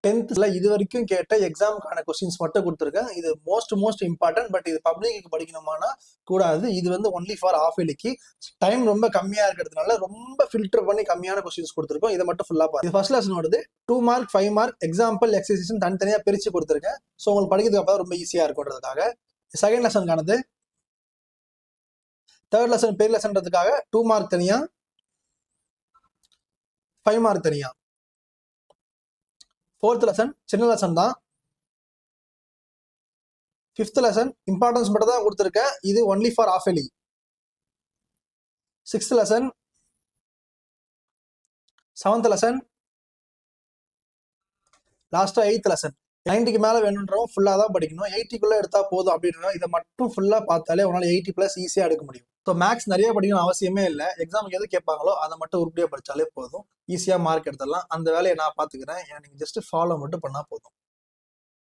10th இது வரைக்கும் கேட்ட எக்ஸாமுக்கான கொஸ்டின்ஸ் மட்டும் கொடுத்துருக்கேன். இது மோஸ்ட் இம்பார்ட்டன்ட். பட் இது பப்ளிக்கு படிக்கணுமானா கூடாது. இது வந்து ஒன்லி ஃபார் ஆஃப் இயர்லிக்கு. டைம் ரொம்ப கம்மியா இருக்கிறதுனால ரொம்ப ஃபில்டர் பண்ணி கம்மியான கொஸ்டின்ஸ் கொடுத்துருக்கோம். இதை மட்டும் ஃபுல்லா பாருங்க. ஃபர்ஸ்ட் லெசன் வருது 2 மார்க் 5 மார்க் எக்ஸாம்பிள் எக்ஸசைஸ் தனித்தனியா பிரிச்சு கொடுத்துருக்கேன். ஸோ உங்களுக்கு படிக்கிறதுக்கு அப்பதான் ரொம்ப ஈஸியா இருக்கும்ன்றதுக்காக. செகண்ட் லெசனுக்கானது தேர்ட் லெசன் பெரிய லெசன்றதுக்காக 2 மார்க் தனியா 5 மார்க் தனியா. ஃபோர்த் லெசன் சின்ன லெசன் தான். ஃபிஃப்த் லெசன் இம்பார்ட்டன்ஸ் மட்டும் தான் கொடுத்துருக்கேன். இது only for half yearly. Sixth lesson, seventh lesson, லாஸ்டா 8th லெசன். 90க்கு மேல வேணுன்றவங்க ஃபுல்லா தான் படிக்கணும். 80க்குள்ள எடுத்தா போதும் அப்படின்ற இதை மட்டும் ஃபுல்லா பார்த்தாலே உங்களால 80+ ஈஸியா எடுக்க முடியும். ஸோ மேக்ஸ் நிறைய படிக்கணும் அவசியமே இல்லை. எக்ஸாமுக்கு எது கேட்பாங்களோ அதை மட்டும் உருப்படியா படிச்சாலே போதும். ஈஸியா மார்க் எடுத்துடலாம். அந்த வேலையை நான் பாத்துக்கிறேன். நீங்க ஜஸ்ட் ஃபாலோ மட்டும் பண்ணா போதும்.